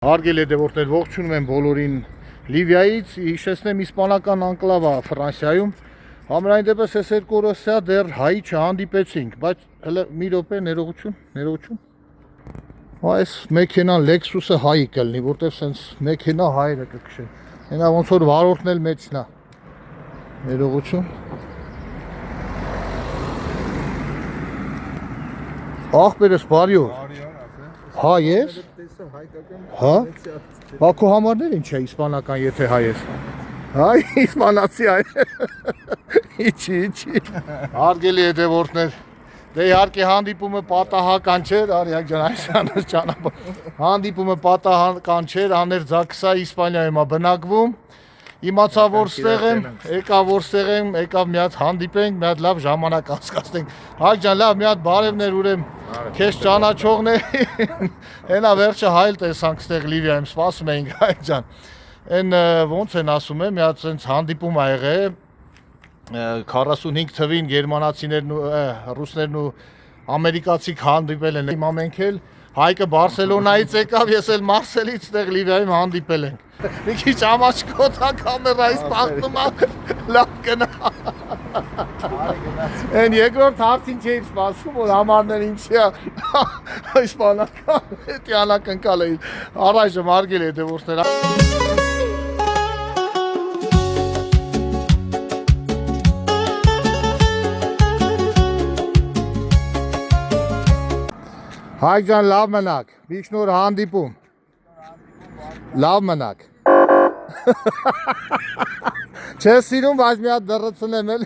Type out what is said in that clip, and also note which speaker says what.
Speaker 1: Հարգելի հետևորդներ, ողջունում եմ բոլորին Լիվիայից, հիշեցնեմ իսպանական անկլավ է Ֆրանսիայում։ Համենայն դեպս այս երկու օրս դեռ հայի չհանդիպեցինք, բայց հələ մի րոպե ներողություն։ Այս մեքենան Lexus-ը հայի կլինի, որտեղ sense մեքենա հայերը կքշեն։ Հենա ոնց որ վարորդն էլ մեջն է։ Ներողություն։ Ախպերս բարի օր։ Հա ես։ Հա։ Բաքու համարներ ինչ է իսպանական եթե հայ ես։ Հայ իսպանացի հայ։ Իչի։ Հարգելի հետևորդներ, դե իհարկե հանդիպումը պատահական չէր, Արիակ ջան, այսանոց ճանապարհ։ Հանդիպումը պատահական չէր, Աներ Ձաքսա Իսպանիայում է բնակվում։ Իմացա որ ստեղ եմ, եկավ մի հատ հանդիպենք, մի հատ լավ ժամանակ անցկացնենք։ Հայկ ջան, լավ, մի հատ բարևներ ուրեմ քեզ ճանաչողներ։ Հենա վերջը հայել տեսանք ստեղ Լիվիայում, սպասում էինք Հայկ ջան։ Այն ոնց են ասում է, մի հատ sense հանդիպում ա եղել 45 թվին գերմանացիներն ու ռուսներն ու ամերիկացիք հանդիպել են։ Հիմա մենք էլ Հայկը Բարսելոնայից եկավ, ես էլ Մարսելից ստեղ Լիվիայում հանդիպել ենք։ Մի քիչ ամաչկոտ է կամերայից պահնում է, լավ գնա։ Այն երկրորդ հարցին չէի սպասում, որ համարներ ինչի է իսպանական, հետի անակնկալ է։ Առայժմ հարգելի հետևորդներ։ Հայկ ջան, լավ մնաք, մի շնոր հանդիպում, լավ մնաք։ Չես սիրում, բայց մի հատ դրացնեմ էլ։